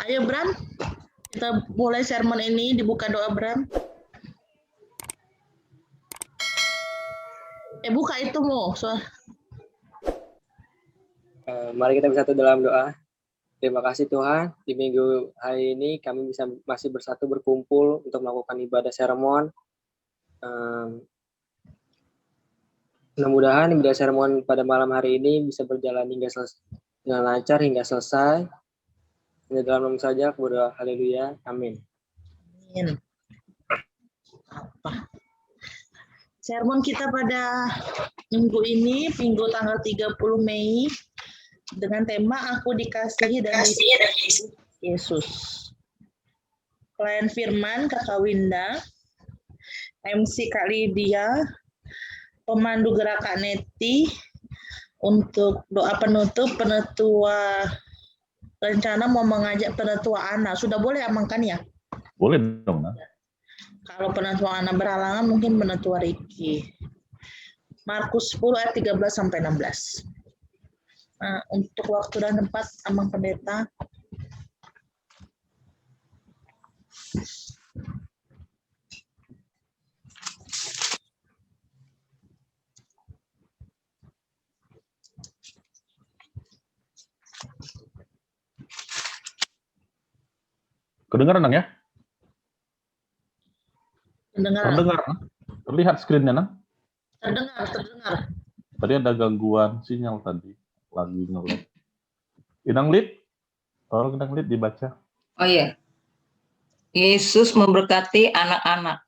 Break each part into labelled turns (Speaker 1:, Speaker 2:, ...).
Speaker 1: Ayo Bram, kita mulai sermon ini, dibuka doa Bram. Buka itu Mo.
Speaker 2: Mari kita bersatu dalam doa. Terima kasih Tuhan, di minggu hari ini kami masih bersatu berkumpul untuk melakukan ibadah sermon. Mudah-mudahan ibadah sermon pada malam hari ini bisa berjalan dengan lancar hingga selesai. Hanya dalam nama saja, aku berdoa, haleluya, amin.
Speaker 1: Amin. Sermon kita pada minggu ini, minggu tanggal 30 Mei, dengan tema Aku Dikasihi dan Yesus. Klien Firman, Kakak Winda, MC Kak Lydia, pemandu gerak Kak Neti, untuk doa penutup, penetua rencana mau mengajak penetua Ana. Sudah boleh amankan ya?
Speaker 3: Boleh dong, Nah.
Speaker 1: Kalau penetua Ana berhalangan, mungkin penetua Riki. Markus 10 ayat 13 sampai 16. Nah, untuk waktu dan tempat, Amang Pendeta.
Speaker 3: Kedengaran, Nang, ya?
Speaker 1: Terdengar.
Speaker 3: Terlihat screen-nya, Nang?
Speaker 1: Terdengar.
Speaker 3: Tadi ada gangguan sinyal tadi. Lagi nge-lag. Inang Lid? Tolong Inang Lid dibaca.
Speaker 4: Oh iya. Yesus memberkati anak-anak.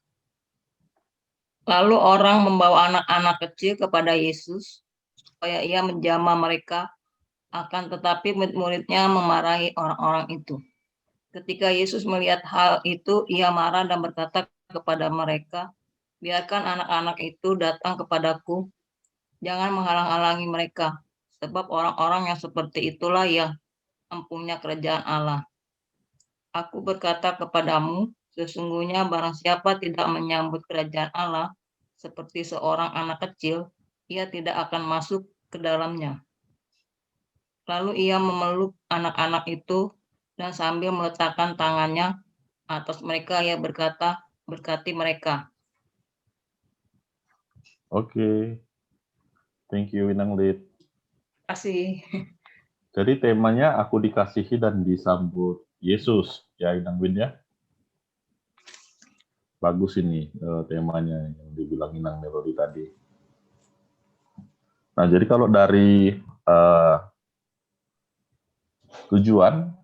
Speaker 4: Lalu orang membawa anak-anak kecil kepada Yesus supaya ia menjamah mereka, akan tetapi murid-muridnya memarahi orang-orang itu. Ketika Yesus melihat hal itu, ia marah dan berkata kepada mereka, biarkan anak-anak itu datang kepadaku, jangan menghalang-halangi mereka, sebab orang-orang yang seperti itulah yang empunya kerajaan Allah. Aku berkata kepadamu, sesungguhnya barang siapa tidak menyambut kerajaan Allah seperti seorang anak kecil, ia tidak akan masuk ke dalamnya. Lalu ia memeluk anak-anak itu dan sambil meletakkan tangannya atas mereka, ia berkata, berkati mereka.
Speaker 3: Oke. Thank you, Inang Lid.
Speaker 4: Terima kasih.
Speaker 3: Jadi temanya Aku Dikasihi dan Disambut Yesus. Ya, Inang Win, ya? Bagus ini temanya yang dibilang Inang Melody tadi. Nah, jadi kalau dari tujuan,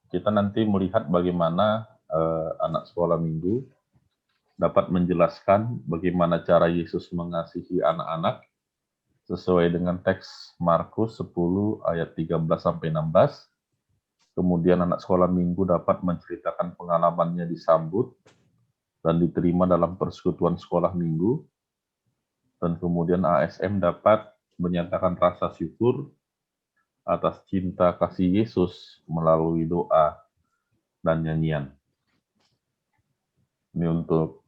Speaker 3: kita nanti melihat bagaimana anak sekolah minggu dapat menjelaskan bagaimana cara Yesus mengasihi anak-anak sesuai dengan teks Markus 10 ayat 13-16. Kemudian anak sekolah minggu dapat menceritakan pengalamannya disambut dan diterima dalam persekutuan sekolah minggu. Dan kemudian ASM dapat menyatakan rasa syukur atas cinta kasih Yesus melalui doa dan nyanyian. Ini untuk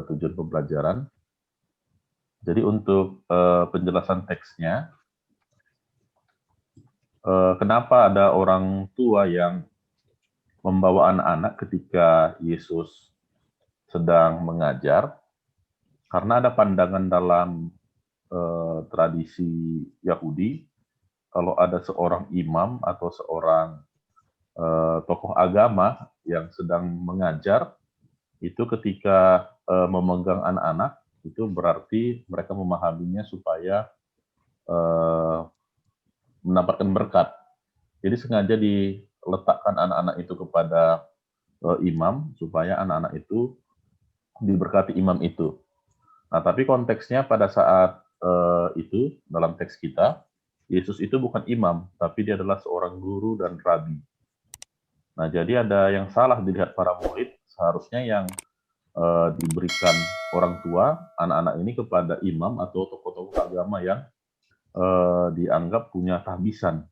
Speaker 3: tujuan pembelajaran. Jadi untuk penjelasan teksnya, kenapa ada orang tua yang membawa anak-anak ketika Yesus sedang mengajar? Karena ada pandangan dalam tradisi Yahudi, kalau ada seorang imam atau seorang tokoh agama yang sedang mengajar, itu ketika memegang anak-anak, itu berarti mereka memahaminya supaya mendapatkan berkat. Jadi sengaja diletakkan anak-anak itu kepada imam, supaya anak-anak itu diberkati imam itu. Nah, tapi konteksnya pada saat itu, dalam teks kita, Yesus itu bukan imam, tapi dia adalah seorang guru dan rabi. Nah, jadi ada yang salah dilihat para murid, seharusnya yang diberikan orang tua anak-anak ini kepada imam atau tokoh-tokoh agama yang dianggap punya tahbisan.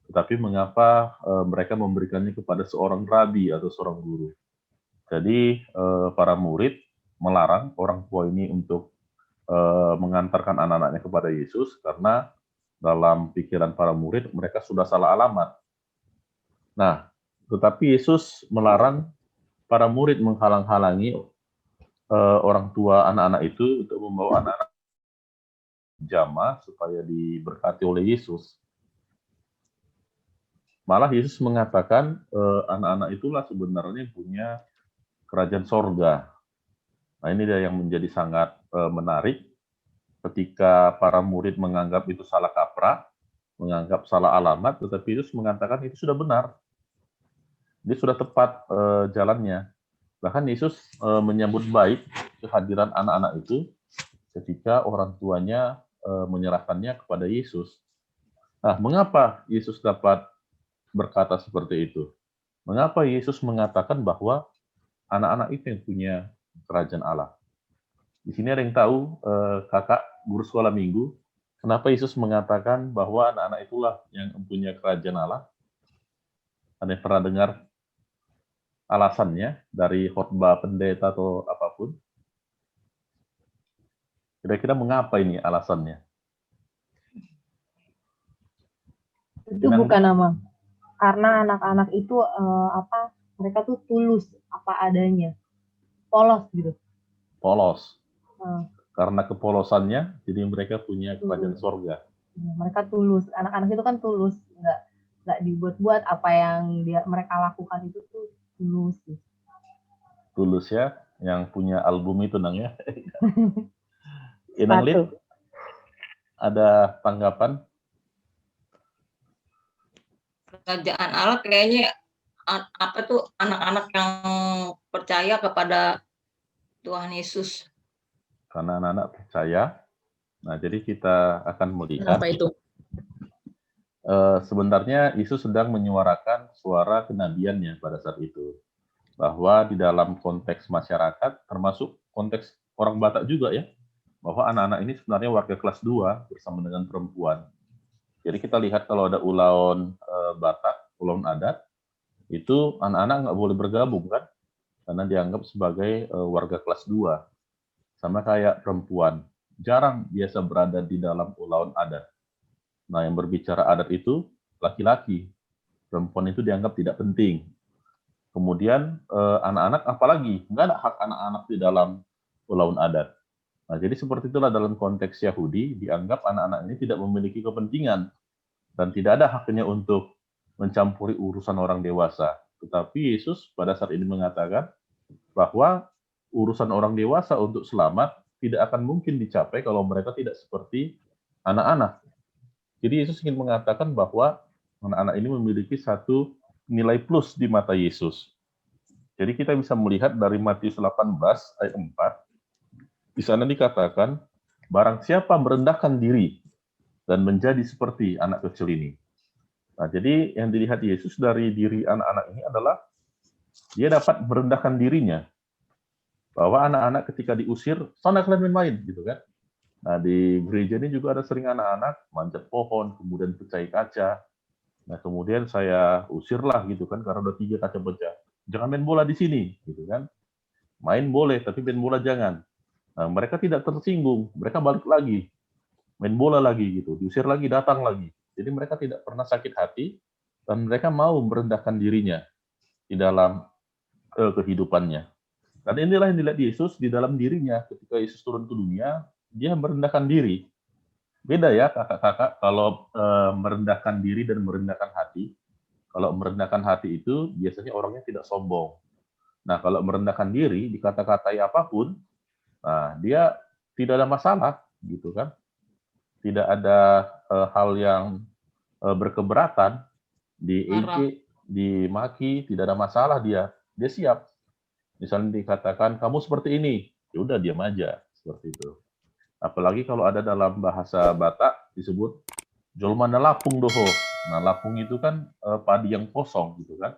Speaker 3: Tetapi mengapa mereka memberikannya kepada seorang rabi atau seorang guru? Jadi para murid melarang orang tua ini untuk mengantarkan anak-anaknya kepada Yesus karena dalam pikiran para murid mereka sudah salah alamat. Nah, Tetapi Yesus melarang para murid menghalang-halangi orang tua anak-anak itu untuk membawa anak-anak jamaah supaya diberkati oleh Yesus. Malah Yesus mengatakan anak-anak itulah sebenarnya punya kerajaan sorga. Nah, ini dia yang menjadi sangat menarik ketika para murid menganggap itu salah kaprah, menganggap salah alamat, tetapi Yesus mengatakan itu sudah benar. Dia sudah tepat jalannya. Bahkan Yesus menyambut baik kehadiran anak-anak itu ketika orang tuanya menyerahkannya kepada Yesus. Nah, mengapa Yesus dapat berkata seperti itu? Mengapa Yesus mengatakan bahwa anak-anak itu yang punya kerajaan Allah? Di sini ada yang tahu, kakak guru sekolah minggu, kenapa Yesus mengatakan bahwa anak-anak itulah yang punya kerajaan Allah? Ada yang pernah dengar alasannya dari khotbah pendeta atau apapun? Kira-kira mengapa ini alasannya?
Speaker 5: Itu bukan nama. Karena anak-anak itu mereka tuh tulus apa adanya. Polos gitu.
Speaker 3: Polos. Karena kepolosannya, jadi mereka punya kerajaan sorga.
Speaker 5: Mereka tulus. Anak-anak itu kan tulus, nggak dibuat-buat. Apa yang mereka lakukan itu tuh tulus.
Speaker 3: Tulus ya, yang punya album itu Nang ya. Inang Lid, ada tanggapan?
Speaker 4: Kerajaan Allah kayaknya apa tuh anak-anak yang percaya kepada Tuhan Yesus.
Speaker 3: Karena anak-anak percaya. Nah, jadi kita akan melihat.
Speaker 1: Kenapa itu?
Speaker 3: Sebenarnya Yesus sedang menyuarakan suara kenabiannya pada saat itu. Bahwa di dalam konteks masyarakat, termasuk konteks orang Batak juga ya, bahwa anak-anak ini sebenarnya warga kelas 2 bersama dengan perempuan. Jadi kita lihat kalau ada ulaun Batak, ulaun adat, itu anak-anak nggak boleh bergabung kan, karena dianggap sebagai warga kelas 2. Sama kayak perempuan, jarang biasa berada di dalam ulaun adat. Nah, yang berbicara adat itu laki-laki, perempuan itu dianggap tidak penting. Kemudian anak-anak apalagi, nggak ada hak anak-anak di dalam ulaun adat. Nah, jadi seperti itulah dalam konteks Yahudi, dianggap anak-anak ini tidak memiliki kepentingan dan tidak ada haknya untuk mencampuri urusan orang dewasa. Tetapi Yesus pada saat ini mengatakan bahwa urusan orang dewasa untuk selamat tidak akan mungkin dicapai kalau mereka tidak seperti anak-anak. Jadi Yesus ingin mengatakan bahwa anak-anak ini memiliki satu nilai plus di mata Yesus. Jadi kita bisa melihat dari Matius 18 ayat 4, di sana dikatakan, barang siapa merendahkan diri dan menjadi seperti anak kecil ini. Nah, jadi yang dilihat Yesus dari diri anak-anak ini adalah dia dapat merendahkan dirinya. Bahwa anak-anak ketika diusir, sana kalian main-main, gitu kan. Nah, di gereja ini juga ada sering anak-anak manjat pohon, kemudian pecahin kaca. Nah, kemudian saya usirlah gitu kan, karena udah 3 kaca pecah. Jangan main bola di sini, gitu kan. Main boleh, tapi main bola jangan. Nah, mereka tidak tersinggung, mereka balik lagi. Main bola lagi gitu, diusir lagi, datang lagi. Jadi mereka tidak pernah sakit hati, dan mereka mau merendahkan dirinya di dalam kehidupannya. Dan inilah yang dilihat Yesus di dalam dirinya ketika Yesus turun ke dunia, dia merendahkan diri. Beda ya kakak-kakak kalau merendahkan diri dan merendahkan hati. Kalau merendahkan hati itu biasanya orangnya tidak sombong. Nah, kalau merendahkan diri dikata-katai apapun, nah dia tidak ada masalah gitu kan. Tidak ada hal yang berkeberatan, diejek, dimaki, tidak ada masalah dia siap. Misalnya dikatakan kamu seperti ini, ya udah diam aja seperti itu. Apalagi kalau ada dalam bahasa Batak disebut jolmana lapung doho. Nah, lapung itu kan padi yang kosong gitu kan.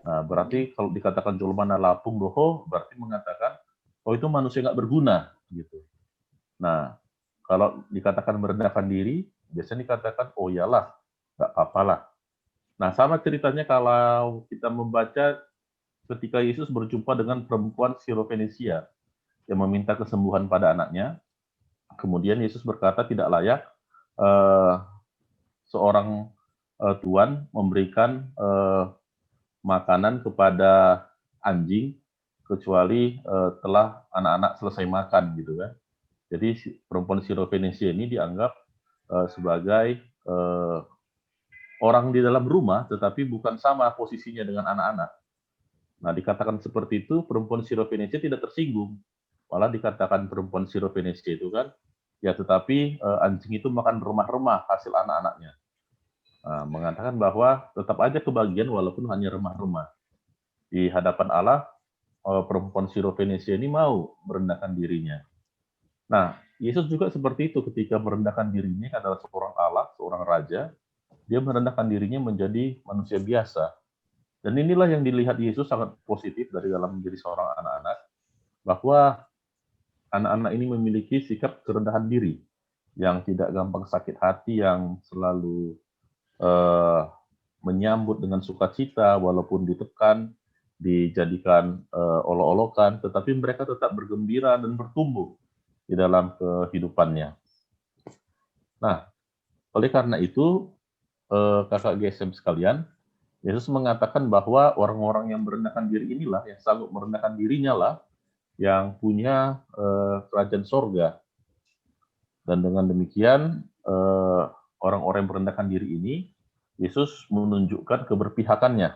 Speaker 3: Nah, berarti kalau dikatakan jolmana lapung doho berarti mengatakan oh itu manusia nggak berguna gitu. Nah, kalau dikatakan merendahkan diri, biasanya dikatakan oh iyalah, nggak apalah. Nah, sama ceritanya kalau kita membaca ketika Yesus berjumpa dengan perempuan Sirofenisia yang meminta kesembuhan pada anaknya, kemudian Yesus berkata tidak layak seorang tuan memberikan makanan kepada anjing kecuali telah anak-anak selesai makan gitu kan. Jadi perempuan Sirofenesia ini dianggap sebagai orang di dalam rumah, tetapi bukan sama posisinya dengan anak-anak. Nah, dikatakan seperti itu, perempuan Sirofenesia tidak tersinggung. Malah dikatakan perempuan Sirofenesia itu kan, ya tetapi anjing itu makan remah-remah hasil anak-anaknya. Nah, mengatakan bahwa tetap aja kebagian walaupun hanya remah-remah. Di hadapan Allah, perempuan Sirofenesia ini mau merendahkan dirinya. Nah, Yesus juga seperti itu ketika merendahkan dirinya adalah seorang Allah, seorang raja, dia merendahkan dirinya menjadi manusia biasa. Dan inilah yang dilihat Yesus sangat positif dari dalam menjadi seorang anak-anak, bahwa anak-anak ini memiliki sikap kerendahan diri, yang tidak gampang sakit hati, yang selalu menyambut dengan sukacita, walaupun ditekan, dijadikan olok-olokan, tetapi mereka tetap bergembira dan bertumbuh di dalam kehidupannya. Nah, oleh karena itu, kakak GSM sekalian, Yesus mengatakan bahwa orang-orang yang merendahkan diri inilah, yang sanggup merendahkan dirinya lah, yang punya kerajaan sorga. Dan dengan demikian, orang-orang yang merendahkan diri ini, Yesus menunjukkan keberpihakannya,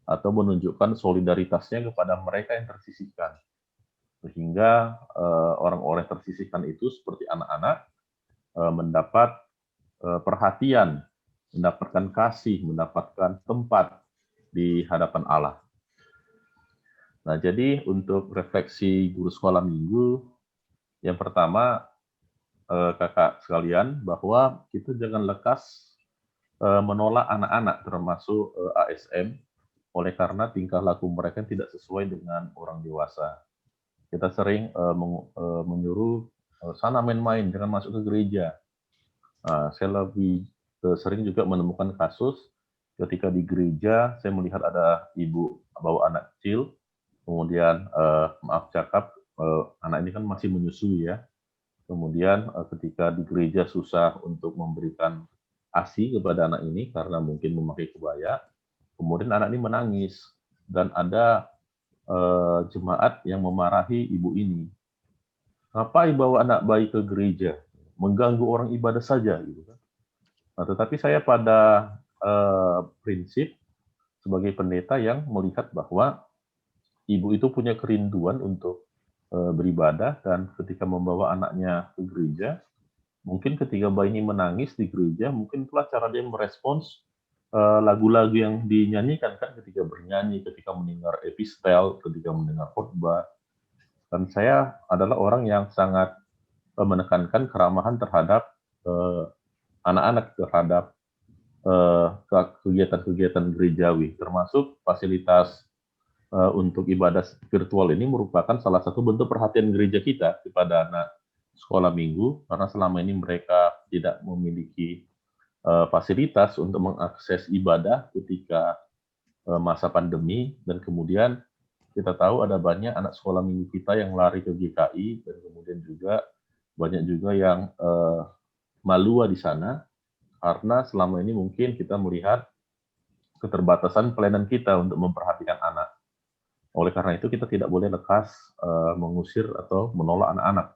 Speaker 3: atau menunjukkan solidaritasnya kepada mereka yang tersisihkan. Sehingga orang-orang yang tersisihkan itu seperti anak-anak, mendapat perhatian, mendapatkan kasih, mendapatkan tempat di hadapan Allah. Nah, jadi untuk refleksi guru sekolah minggu, yang pertama, kakak sekalian, bahwa kita jangan lekas menolak anak-anak, termasuk ASM, oleh karena tingkah laku mereka tidak sesuai dengan orang dewasa. Kita sering menyuruh, sana main-main, jangan masuk ke gereja. Saya lebih sering juga menemukan kasus ketika di gereja saya melihat ada ibu bawa anak kecil, kemudian maaf cakap, anak ini kan masih menyusui ya, kemudian ketika di gereja susah untuk memberikan ASI kepada anak ini karena mungkin memakai kebaya, kemudian anak ini menangis dan ada jemaat yang memarahi ibu ini, ngapain bawa anak bayi ke gereja, mengganggu orang ibadah saja gitu kan. Nah, tetapi saya pada prinsip sebagai pendeta yang melihat bahwa ibu itu punya kerinduan untuk beribadah, dan ketika membawa anaknya ke gereja, mungkin ketika bayi ini menangis di gereja, mungkin itulah cara dia merespons lagu-lagu yang dinyanyikan kan, ketika bernyanyi, ketika mendengar epistel, ketika mendengar khotbah. Dan saya adalah orang yang sangat menekankan keramahan terhadap anak-anak, terhadap kegiatan-kegiatan gerejawi, termasuk fasilitas untuk ibadah virtual ini merupakan salah satu bentuk perhatian gereja kita kepada anak sekolah minggu, karena selama ini mereka tidak memiliki fasilitas untuk mengakses ibadah ketika masa pandemi, dan kemudian kita tahu ada banyak anak sekolah minggu kita yang lari ke GKI, dan kemudian juga banyak juga yang malua di sana, karena selama ini mungkin kita melihat keterbatasan pelayanan kita untuk memperhatikan anak. Oleh karena itu kita tidak boleh lekas mengusir atau menolak anak-anak.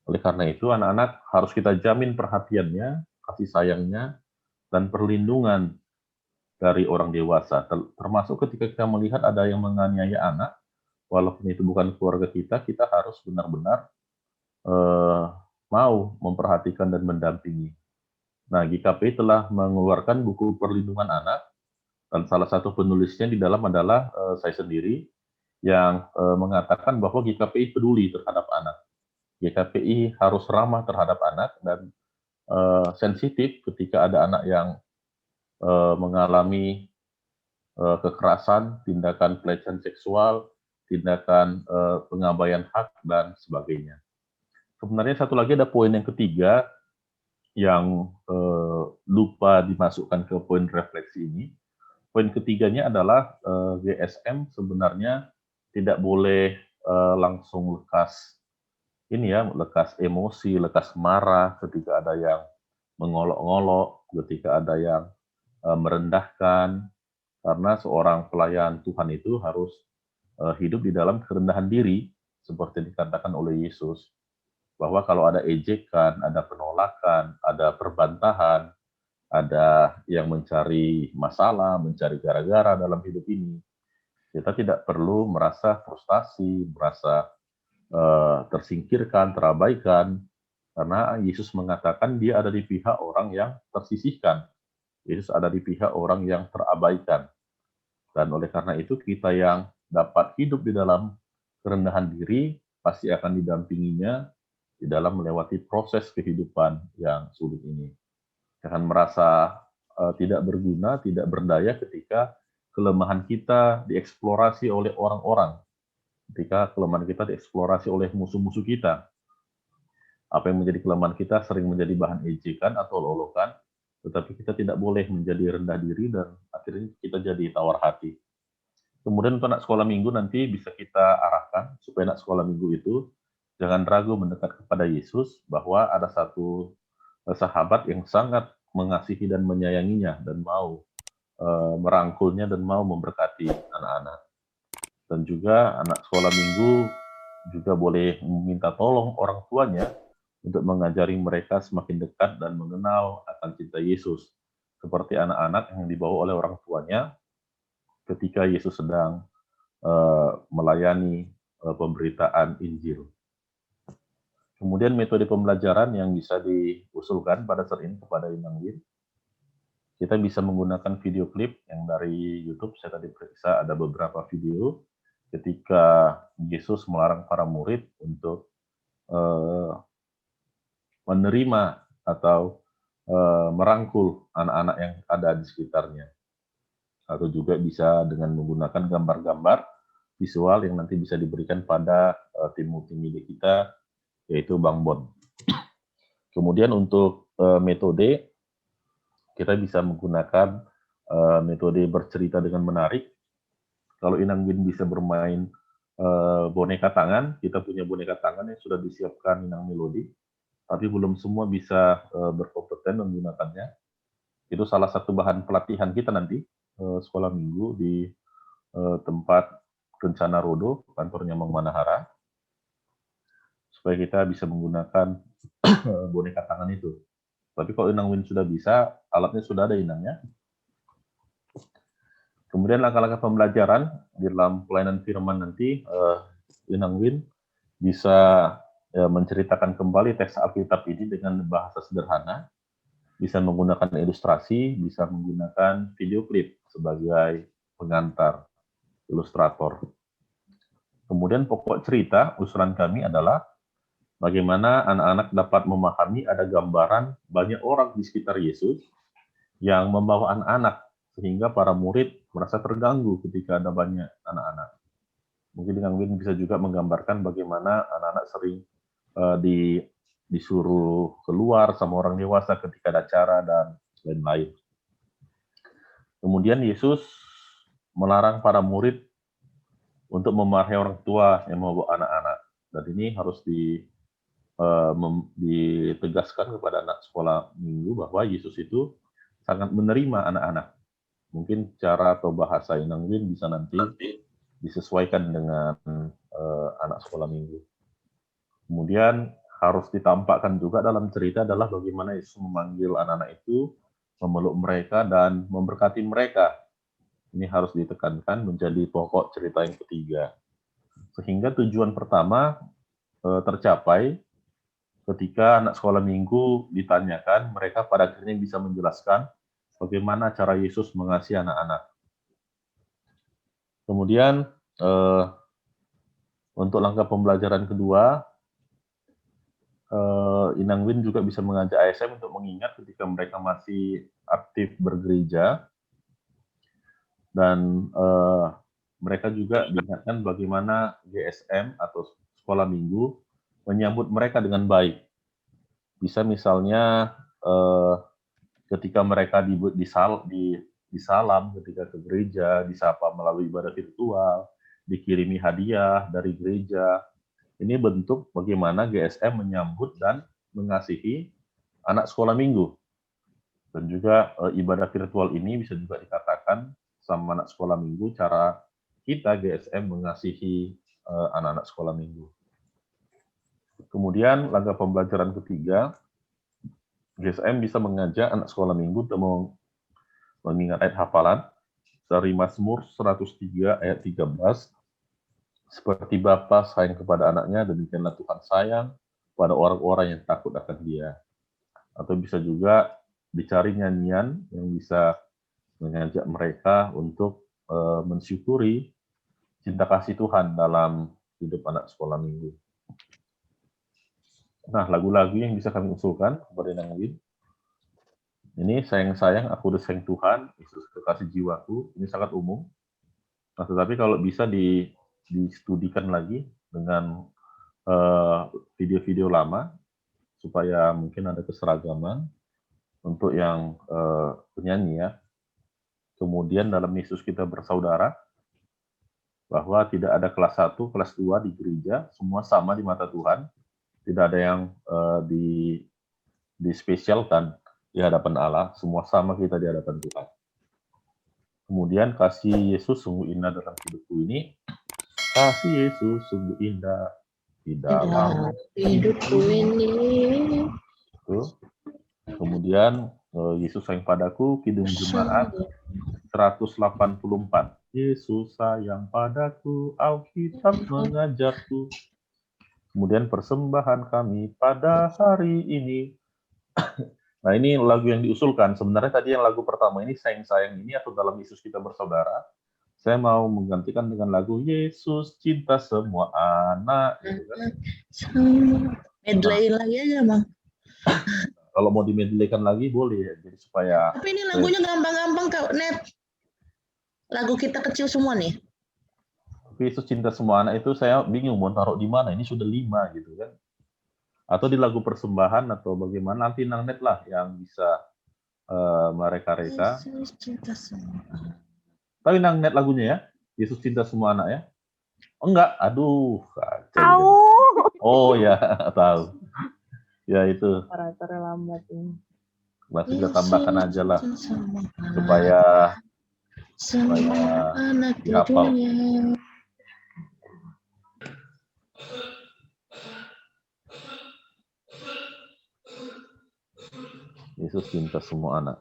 Speaker 3: Oleh karena itu anak-anak harus kita jamin perhatiannya, kasih sayangnya, dan perlindungan dari orang dewasa. Termasuk ketika kita melihat ada yang menganiaya anak, walaupun itu bukan keluarga kita, kita harus benar-benar mau memperhatikan dan mendampingi. Nah, GKPI telah mengeluarkan buku perlindungan anak, dan salah satu penulisnya di dalam adalah saya sendiri, yang mengatakan bahwa GKPI peduli terhadap anak. GKPI harus ramah terhadap anak dan sensitif ketika ada anak yang mengalami kekerasan, tindakan pelecehan seksual, tindakan pengabaian hak, dan sebagainya. Sebenarnya satu lagi ada poin yang ketiga yang lupa dimasukkan ke poin refleksi ini. Poin ketiganya adalah GSM sebenarnya tidak boleh langsung lekas lekas emosi, lekas marah ketika ada yang mengolok-ngolok, ketika ada yang merendahkan, Karena seorang pelayan Tuhan itu harus hidup di dalam kerendahan diri, seperti dikatakan oleh Yesus, bahwa kalau ada ejekan, ada penolakan, ada perbantahan, ada yang mencari masalah, mencari gara-gara dalam hidup ini, kita tidak perlu merasa frustasi, merasa tersingkirkan, terabaikan, karena Yesus mengatakan dia ada di pihak orang yang tersisihkan. Yesus ada di pihak orang yang terabaikan. Dan oleh karena itu kita yang dapat hidup di dalam kerendahan diri pasti akan didampinginya di dalam melewati proses kehidupan yang sulit ini. Jangan merasa tidak berguna, tidak berdaya ketika kelemahan kita dieksplorasi oleh orang-orang. Ketika kelemahan kita dieksplorasi oleh musuh-musuh kita. Apa yang menjadi kelemahan kita sering menjadi bahan ejekan atau lolokan, tetapi kita tidak boleh menjadi rendah diri dan akhirnya kita jadi tawar hati. Kemudian untuk anak sekolah minggu nanti bisa kita arahkan supaya anak sekolah minggu itu jangan ragu mendekat kepada Yesus, bahwa ada satu sahabat yang sangat mengasihi dan menyayanginya dan mau merangkulnya dan mau memberkati anak-anak. Dan juga anak sekolah minggu juga boleh meminta tolong orang tuanya untuk mengajari mereka semakin dekat dan mengenal akan cinta Yesus. Seperti anak-anak yang dibawa oleh orang tuanya ketika Yesus sedang melayani pemberitaan Injil. Kemudian metode pembelajaran yang bisa diusulkan pada saat ini kepada Inang Win, kita bisa menggunakan video klip yang dari YouTube. Saya tadi periksa ada beberapa video ketika Yesus melarang para murid untuk menerima atau merangkul anak-anak yang ada di sekitarnya. Atau juga bisa dengan menggunakan gambar-gambar visual yang nanti bisa diberikan pada tim multimedia kita, yaitu Bang Bon. Kemudian untuk metode, kita bisa menggunakan metode bercerita dengan menarik. Kalau Inang Win bisa bermain boneka tangan, kita punya boneka tangan yang sudah disiapkan Inang Melody, tapi belum semua bisa berkompeten menggunakannya. Itu salah satu bahan pelatihan kita nanti, sekolah minggu di tempat Kencana Rodo, kantornya Mang Manahara, supaya kita bisa menggunakan boneka tangan itu. Tapi kalau Inang Win sudah bisa, alatnya sudah ada Inangnya. Kemudian langkah-langkah pembelajaran di dalam pelayanan firman nanti, Inang Win bisa menceritakan kembali teks Alkitab ini dengan bahasa sederhana, bisa menggunakan ilustrasi, bisa menggunakan video klip sebagai pengantar, ilustrator. Kemudian pokok cerita usulan kami adalah bagaimana anak-anak dapat memahami ada gambaran banyak orang di sekitar Yesus yang membawa anak-anak, sehingga para murid merasa terganggu ketika ada banyak anak-anak. Mungkin Inang Win bisa juga menggambarkan bagaimana anak-anak sering disuruh keluar sama orang dewasa ketika ada acara dan lain-lain. Kemudian Yesus melarang para murid untuk memarahi orang tua yang membawa anak-anak. Dan ini harus ditegaskan kepada anak sekolah minggu bahwa Yesus itu sangat menerima anak-anak. Mungkin cara atau bahasa Inang Win bisa nanti disesuaikan dengan anak sekolah minggu. Kemudian harus ditampakkan juga dalam cerita adalah bagaimana Yesus memanggil anak-anak itu, memeluk mereka dan memberkati mereka. Ini harus ditekankan menjadi pokok cerita yang ketiga. Sehingga tujuan pertama tercapai ketika anak sekolah minggu ditanyakan, mereka pada akhirnya bisa menjelaskan bagaimana cara Yesus mengasihi anak-anak. Kemudian untuk langkah pembelajaran kedua, Inang Win juga bisa mengajak ASM untuk mengingat ketika mereka masih aktif bergereja, dan mereka juga diingatkan bagaimana GSM atau sekolah minggu menyambut mereka dengan baik. Bisa misalnya ketika mereka disalam ketika ke gereja, disapa melalui ibadah virtual, dikirimi hadiah dari gereja. Ini bentuk bagaimana GSM menyambut dan mengasihi anak sekolah minggu. Dan juga ibadah virtual ini bisa juga dikatakan sama anak sekolah minggu cara kita GSM mengasihi anak-anak sekolah minggu. Kemudian langkah pembelajaran ketiga, GSM bisa mengajak anak sekolah minggu untuk mengingat ayat hafalan dari Mazmur 103 ayat 13. Seperti Bapa sayang kepada anaknya, demikianlah Tuhan sayang pada orang-orang yang takut akan Dia. Atau bisa juga dicari nyanyian yang bisa mengajak mereka untuk mensyukuri cinta kasih Tuhan dalam hidup anak sekolah minggu. Nah, lagu-lagu yang bisa kami usulkan kepada Nang Win. Ini sayang-sayang, aku udah sayang Tuhan, Yesus kekasih jiwaku. Ini sangat umum. Nah, tetapi kalau bisa distudikan lagi dengan video-video lama, supaya mungkin ada keseragaman untuk yang penyanyi ya. Kemudian dalam Yesus kita bersaudara, bahwa tidak ada kelas 1, kelas 2 di gereja, semua sama di mata Tuhan. Tidak ada yang dispesialkan di hadapan Allah, semua sama kita di hadapan Tuhan. Kemudian kasih Yesus sungguh indah dalam hidupku ini, kasih Yesus sungguh indah di dalam
Speaker 1: hidupku ini.
Speaker 3: Kemudian Yesus sayang padaku, Kidung Jemaat 184. Yesus sayang padaku, Alkitab mengajarku. Kemudian persembahan kami pada hari ini. Nah, ini lagu yang diusulkan. Sebenarnya tadi yang lagu pertama ini sayang-sayang ini atau dalam Yesus kita bersaudara. Saya mau menggantikan dengan lagu Yesus cinta semua anak. Gitu kan.
Speaker 1: Medley lagi aja, Bang.
Speaker 3: Kalau mau dimedleykan lagi boleh, jadi supaya.
Speaker 1: Tapi ini lagunya gampang-gampang, Kak Net. Lagu kita kecil semua nih.
Speaker 3: Yesus cinta semua anak itu saya bingung mau taruh di mana. Ini sudah 5 gitu kan. Atau di lagu persembahan atau bagaimana, nanti Nang Net lah yang bisa mereka-reka.
Speaker 1: Yesus cinta semua anak.
Speaker 3: Tapi Nang Net lagunya ya, Yesus cinta semua anak ya. Oh, enggak, aduh. Oh ya, tahu. Ya itu.
Speaker 5: Operator lambat ini.
Speaker 3: Masih kita tambahkan aja lah supaya
Speaker 1: anak di
Speaker 3: dihafal.
Speaker 1: dunia.
Speaker 3: Yesus cinta semua anak.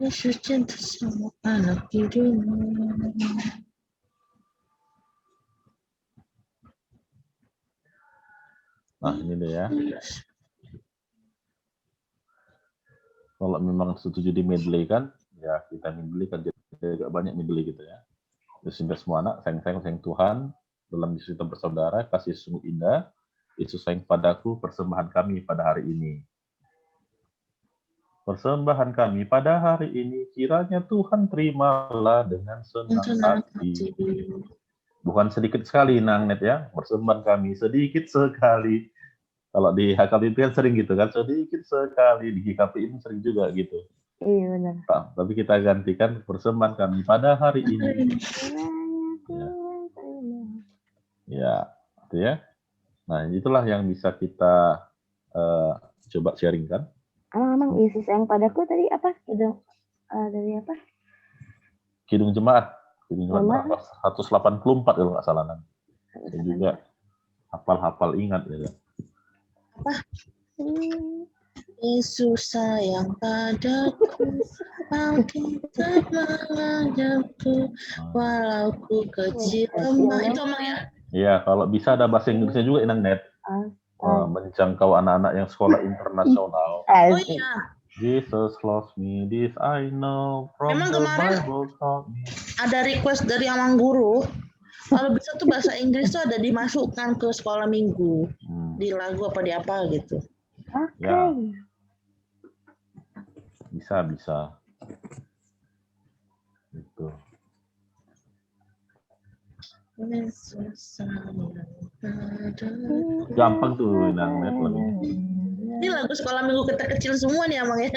Speaker 1: Yesus cinta semua anak di dunia.
Speaker 3: Nah, ini deh ya. Kalau memang setuju di medley kan, ya kita medley kan, jadi agak banyak medley gitu ya. Yesus cinta semua anak, sayang Tuhan, dalam Yesus kita bersaudara, kasih sungguh indah, Yesus sayang padaku, persembahan kami pada hari ini. Persembahan kami pada hari ini, kiranya Tuhan terimalah dengan senang hati. Bukan sedikit sekali, Nang Net ya, persembahan kami sedikit sekali. Kalau di HKBP kan sering gitu kan, sedikit sekali, di GKP ini sering juga gitu.
Speaker 5: Iya benar.
Speaker 3: Nah, tapi kita gantikan persembahan kami pada hari ini. Ya, itu ya. Nah, itulah yang bisa kita coba sharingkan.
Speaker 5: Emang Yesus yang padaku tadi apa? Dari apa?
Speaker 3: Kidung Jemaat 184 kalau nggak salah. Saya juga hafal ingat ya.
Speaker 1: Apa? Yesus sayang padaku, Alkitab mengajarku, walau ku kecil lemah. Itu Amang ya?
Speaker 3: Iya, kalau bisa ada bahasa Inggrisnya juga, Nang Net. Menjangkau anak-anak yang sekolah internasional.
Speaker 1: Oh iya.
Speaker 3: Jesus loves me, this I know, from
Speaker 1: Memang
Speaker 3: the
Speaker 1: kemarin
Speaker 3: Bible taught me.
Speaker 1: ada request dari Amang Guru, kalau bisa tuh bahasa Inggris tuh ada dimasukkan ke sekolah minggu, di lagu apa di apa gitu.
Speaker 5: Oke.
Speaker 3: Ya. Bisa. Gitu. Gampang tuh Nang Net lebih.
Speaker 1: Ini lagu sekolah minggu kita kecil semua nih Amang ya.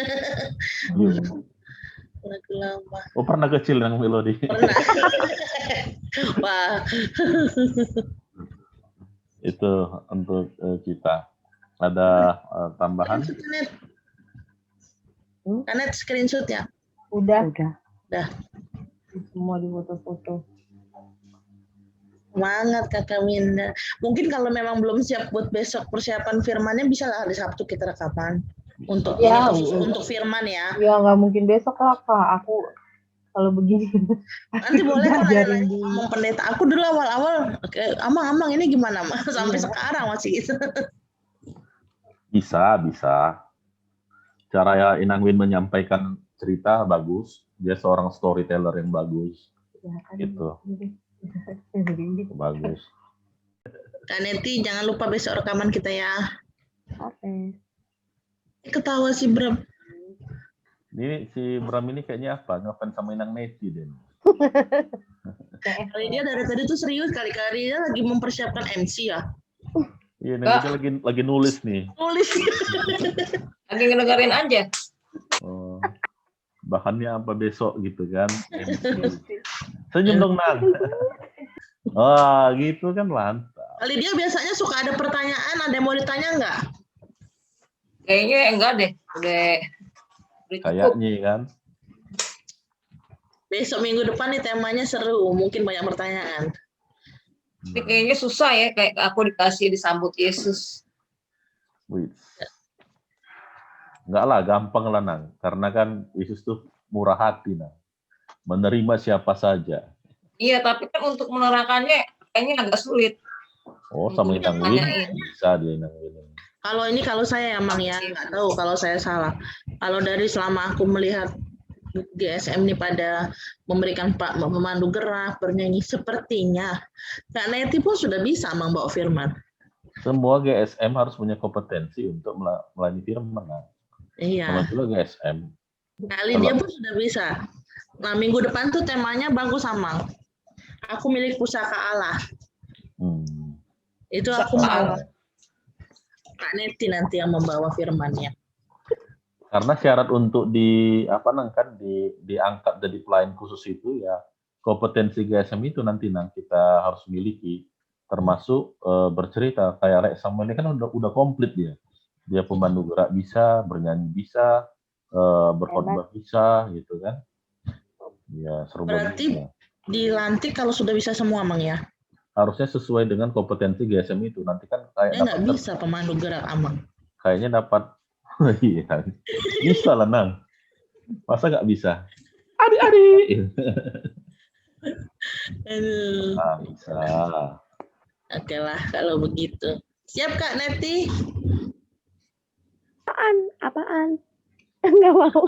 Speaker 1: Lagu lama.
Speaker 3: Oh, pernah kecil Nang Melodi?
Speaker 1: Pernah. Wah.
Speaker 3: Itu untuk kita. Ada tambahan?
Speaker 1: Kanet.
Speaker 5: Hmm?
Speaker 1: Kanet screenshot ya.
Speaker 5: Udah.
Speaker 1: Udah.
Speaker 5: Semua di foto-foto.
Speaker 1: Semangat Kakak Winda. Mungkin kalau memang belum siap buat besok persiapan firmannya bisa lah hari Sabtu kita rekaman. Untuk
Speaker 5: Ya,
Speaker 1: ini khusus untuk firman ya.
Speaker 5: Ya nggak mungkin besok lah Kak. Aku kalau begini.
Speaker 1: Nanti boleh kok
Speaker 5: Belajarin
Speaker 1: nanya
Speaker 5: dulu.
Speaker 1: ngomong pendeta. Aku dulu awal-awal, Amang ini gimana? Sampai
Speaker 5: Iya.
Speaker 1: sekarang masih gitu.
Speaker 3: Bisa. Cara ya Inang Win menyampaikan cerita bagus. Dia seorang storyteller yang bagus.
Speaker 5: Ya, kan.
Speaker 3: Gitu.
Speaker 5: Begini.
Speaker 3: Bagus.
Speaker 1: Kak Neti, jangan lupa besok rekaman kita ya.
Speaker 5: Oke.
Speaker 1: Ketawa si Bram.
Speaker 3: Ini si Bram ini kayaknya apa? Ngefans sama Inang Neti deh.
Speaker 1: Kali dia dari tadi tuh serius, kali-kali dia lagi mempersiapkan MC ya.
Speaker 3: Iya, Neti lagi nulis nih.
Speaker 1: Nulis.
Speaker 4: Lagi ngedengerin aja.
Speaker 3: Oh, bahannya apa besok gitu kan? Senyum dong Nang. Wah, gitu kan mantap.
Speaker 1: Kali dia biasanya suka ada pertanyaan, ada yang mau ditanya nggak?
Speaker 4: Kayaknya enggak deh. Udah cukup.
Speaker 3: Kayaknya kan.
Speaker 1: Besok minggu depan nih temanya seru, mungkin banyak pertanyaan.
Speaker 4: Tapi kayaknya susah ya, kayak aku dikasih disambut Yesus.
Speaker 3: Wih. Enggak lah, gampang lah Nang. Karena kan Yesus tuh murah hati Nang. Menerima siapa saja.
Speaker 4: Iya, tapi kan untuk menerangkannya kayaknya agak sulit.
Speaker 3: Oh, sama Inang Win
Speaker 4: Tanyain.
Speaker 3: bisa dia Inang Win.
Speaker 1: Kalau saya emang ya, nggak tahu kalau saya salah. Kalau dari selama aku melihat GSM ini pada memberikan Pak memandu gerak, bernyanyi, sepertinya Kak Neti pun sudah bisa membawa firman.
Speaker 3: Semua GSM harus punya kompetensi untuk melayani firman. Nang.
Speaker 1: Iya.
Speaker 3: Sama juga GSM.
Speaker 1: Kali dia pun sudah bisa. Nah, minggu depan tuh temanya bagus Amang. Aku milik pusaka Allah. Itu aku mau. Kak Neti nanti yang membawa firmannya.
Speaker 3: Karena syarat untuk diangkat jadi pelayan khusus itu ya kompetensi GSM itu nanti kita harus miliki, termasuk bercerita kayak Rek Samuel ini kan udah komplit dia pemandu gerak bisa, bernyanyi bisa, berkhotbah bisa gitu kan ya. Seru
Speaker 1: berarti
Speaker 3: banget, ya.
Speaker 1: Dilantik kalau sudah bisa semua Amang ya.
Speaker 3: Harusnya sesuai dengan kompetensi GSM itu nanti kan kayak
Speaker 1: Nggak bisa pemandu gerak Amang.
Speaker 3: kayaknya dapat. Iya, bisa lah Nang. Masa nggak bisa? Adik-adik.
Speaker 1: Aduh.
Speaker 3: Nah, bisa.
Speaker 1: Oke lah kalau begitu. Siap Kak Neti?
Speaker 5: Apaan? Enggak mau.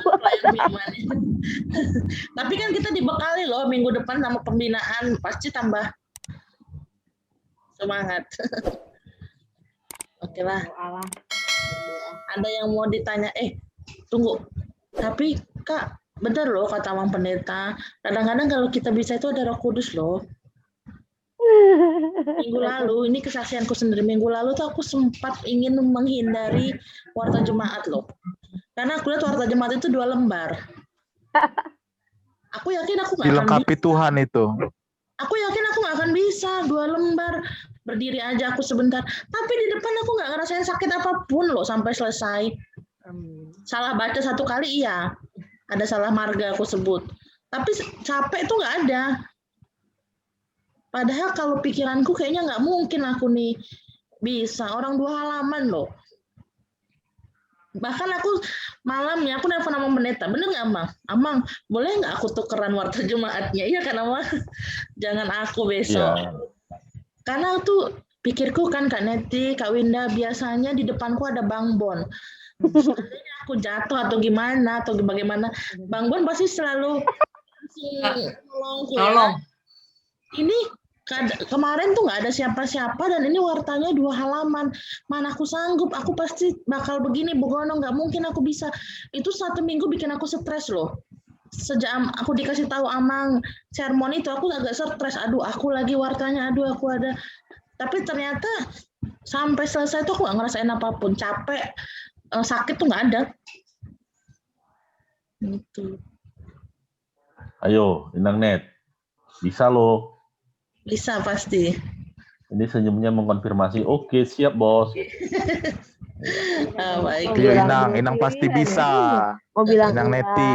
Speaker 1: Tapi kan kita dibekali loh minggu depan sama pembinaan, pasti tambah semangat. Oke lah. Ada yang mau ditanya? Tunggu. Tapi Kak, benar loh kata Mang Pendeta. Kadang-kadang kalau kita bisa itu ada Roh Kudus loh. Minggu lalu, ini kesaksianku sendiri. Minggu lalu tuh aku sempat ingin menghindari warta jemaat loh. Karena aku lihat warta jemaat itu 2 lembar. Aku yakin aku nggak akan
Speaker 6: Dilengkapi Tuhan itu.
Speaker 1: Aku yakin aku nggak akan bisa 2 lembar. Berdiri aja aku sebentar. Tapi di depan aku nggak ngerasain sakit apapun loh sampai selesai. Salah baca 1 kali iya. Ada salah marga aku sebut. Tapi capek itu nggak ada. Padahal kalau pikiranku kayaknya nggak mungkin aku nih bisa. Orang 2 halaman loh. Bahkan aku malamnya aku nelfon sama pendeta. Bener nggak Amang? Amang, boleh nggak aku tukeran warta jemaatnya? Iya kan Amang? Jangan aku besok.
Speaker 3: Iya.
Speaker 1: Karena tuh pikirku kan Kak Neti, Kak Winda, biasanya di depanku ada Bang Bon. Seandainya aku jatuh atau gimana, atau bagaimana, Bang Bon pasti selalu nolongku ya.
Speaker 4: Tolong.
Speaker 1: Ini kemarin tuh nggak ada siapa-siapa dan ini wartanya 2 halaman. Mana aku sanggup, aku pasti bakal begini, begono, nggak mungkin aku bisa. Itu 1 minggu bikin aku stres loh. Sejak aku dikasih tahu Amang sermon itu aku agak stres. Aduh, aku lagi wartanya, aduh aku ada. Tapi ternyata sampai selesai tuh aku nggak ngerasain apapun. Capek, sakit tuh nggak ada. Gitu.
Speaker 3: Ayo, Inang Net. Bisa loh.
Speaker 1: Bisa pasti.
Speaker 3: Ini senyumnya mengkonfirmasi. Oke, siap bos.
Speaker 1: Baik.
Speaker 5: Mau bilang
Speaker 6: Inang,
Speaker 5: dua
Speaker 6: Inang pasti
Speaker 5: pilihan ya.
Speaker 6: bisa.
Speaker 5: Iya. Mau bilang
Speaker 6: Inang
Speaker 5: enggak.
Speaker 6: Neti,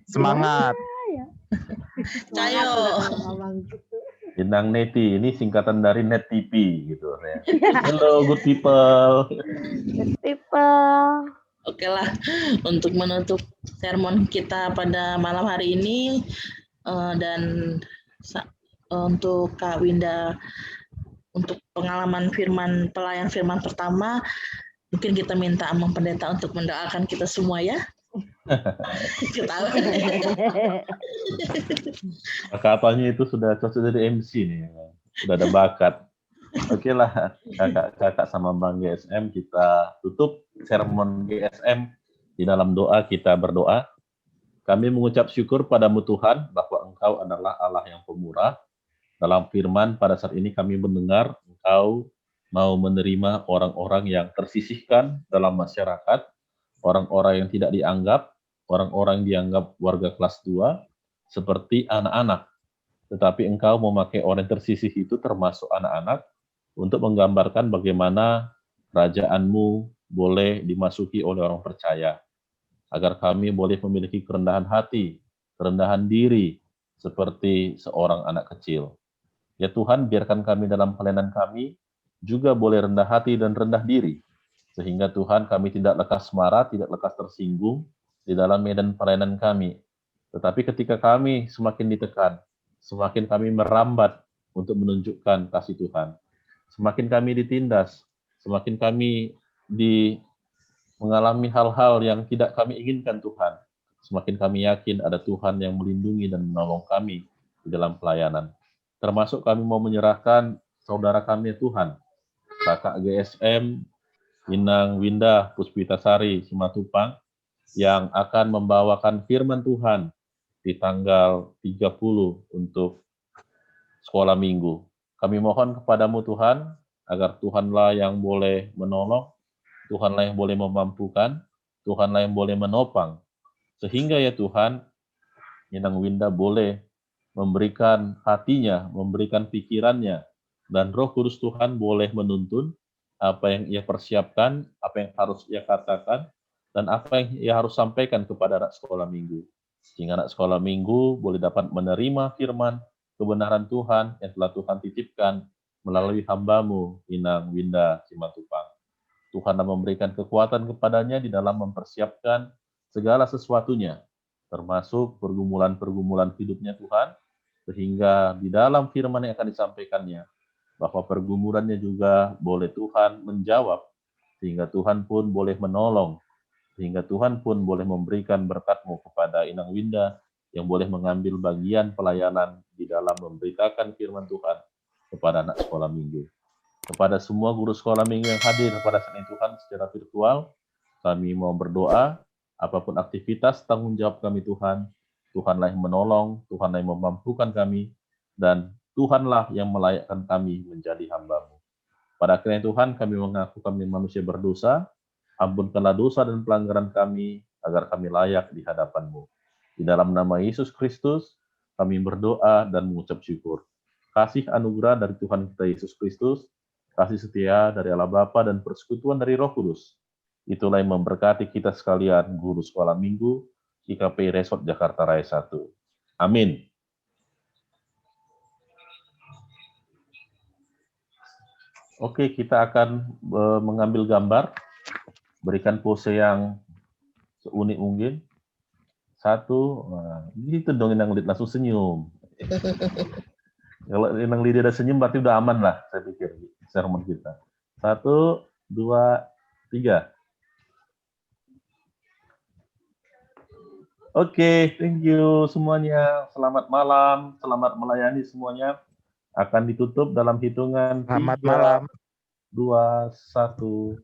Speaker 6: semangat.
Speaker 1: Cayo.
Speaker 5: Semangat udah kalau ngomong gitu.
Speaker 3: Inang Neti, ini singkatan dari Net TV gitu ya. Hello good people.
Speaker 5: Tipe.
Speaker 1: Oke lah, untuk menutup sermon kita pada malam hari ini dan untuk Kak Winda untuk pengalaman pelayan firman pertama, mungkin kita minta Amang Pendeta untuk mendoakan kita semua ya. Ketawa.
Speaker 3: Katanya itu sudah cocok jadi MC nih, sudah ada bakat. Oke lah, kakak sama Bang GSM, kita tutup sermon GSM di dalam doa. Kita berdoa. Kami mengucap syukur padamu Tuhan bahwa Engkau adalah Allah yang pemurah. Dalam firman pada saat ini kami mendengar Engkau mau menerima orang-orang yang tersisihkan dalam masyarakat, orang-orang yang tidak dianggap, orang-orang yang dianggap warga kelas 2, seperti anak-anak. Tetapi Engkau memakai orang yang tersisih itu termasuk anak-anak, untuk menggambarkan bagaimana kerajaan-Mu boleh dimasuki oleh orang percaya, agar kami boleh memiliki kerendahan hati, kerendahan diri, seperti seorang anak kecil. Ya Tuhan, biarkan kami dalam pelayanan kami juga boleh rendah hati dan rendah diri, sehingga Tuhan kami tidak lekas marah, tidak lekas tersinggung di dalam medan pelayanan kami. Tetapi ketika kami semakin ditekan, semakin kami merambat untuk menunjukkan kasih Tuhan. Semakin kami ditindas, semakin kami mengalami hal-hal yang tidak kami inginkan Tuhan, semakin kami yakin ada Tuhan yang melindungi dan menolong kami di dalam pelayanan. Termasuk kami mau menyerahkan saudara kami Tuhan, kakak GSM, Inang Winda Puspitasari Simatupang, yang akan membawakan firman Tuhan di tanggal 30 untuk sekolah minggu. Kami mohon kepadamu Tuhan, agar Tuhanlah yang boleh menolong, Tuhanlah yang boleh memampukan, Tuhanlah yang boleh menopang. Sehingga ya Tuhan, Inang Winda boleh memberikan hatinya, memberikan pikirannya, dan Roh Kudus Tuhan boleh menuntun apa yang ia persiapkan, apa yang harus ia katakan, dan apa yang ia harus sampaikan kepada anak sekolah minggu. Sehingga anak sekolah minggu boleh dapat menerima firman, kebenaran Tuhan yang telah Tuhan titipkan melalui hamba-Mu, Inang Winda Simatupang. Tuhan memberikan kekuatan kepadanya di dalam mempersiapkan segala sesuatunya, termasuk pergumulan-pergumulan hidupnya Tuhan, sehingga di dalam firman yang akan disampaikannya, bahwa pergumulannya juga boleh Tuhan menjawab, sehingga Tuhan pun boleh menolong, sehingga Tuhan pun boleh memberikan berkat-Mu kepada Inang Winda, yang boleh mengambil bagian pelayanan di dalam memberitakan firman Tuhan kepada anak sekolah minggu. Kepada semua guru sekolah minggu yang hadir pada saat ini Tuhan secara virtual, kami mau berdoa, apapun aktivitas tanggung jawab kami Tuhan, Tuhanlah yang menolong, Tuhanlah yang memampukan kami, dan Tuhanlah yang melayakkan kami menjadi hamba-Mu. Pada akhirnya Tuhan, kami mengaku kami manusia berdosa, ampunkanlah dosa dan pelanggaran kami, agar kami layak di hadapan-Mu. Di dalam nama Yesus Kristus, kami berdoa dan mengucap syukur. Kasih anugerah dari Tuhan kita Yesus Kristus, kasih setia dari Allah Bapa dan persekutuan dari Roh Kudus, itulah yang memberkati kita sekalian, guru sekolah minggu, IKP Resort Jakarta Raya 1. Amin. Oke, kita akan mengambil gambar, berikan pose yang seunik mungkin. 1, gitu dong Inang Lid, langsung senyum. Kalau Inang Lid ada senyum berarti udah aman lah, saya pikir, sermon kita. 1, 2, 3. Oke, thank you semuanya. Selamat malam, selamat melayani semuanya. Akan ditutup dalam hitungan
Speaker 6: Selamat
Speaker 3: 3,
Speaker 6: malam.
Speaker 3: 2, 1.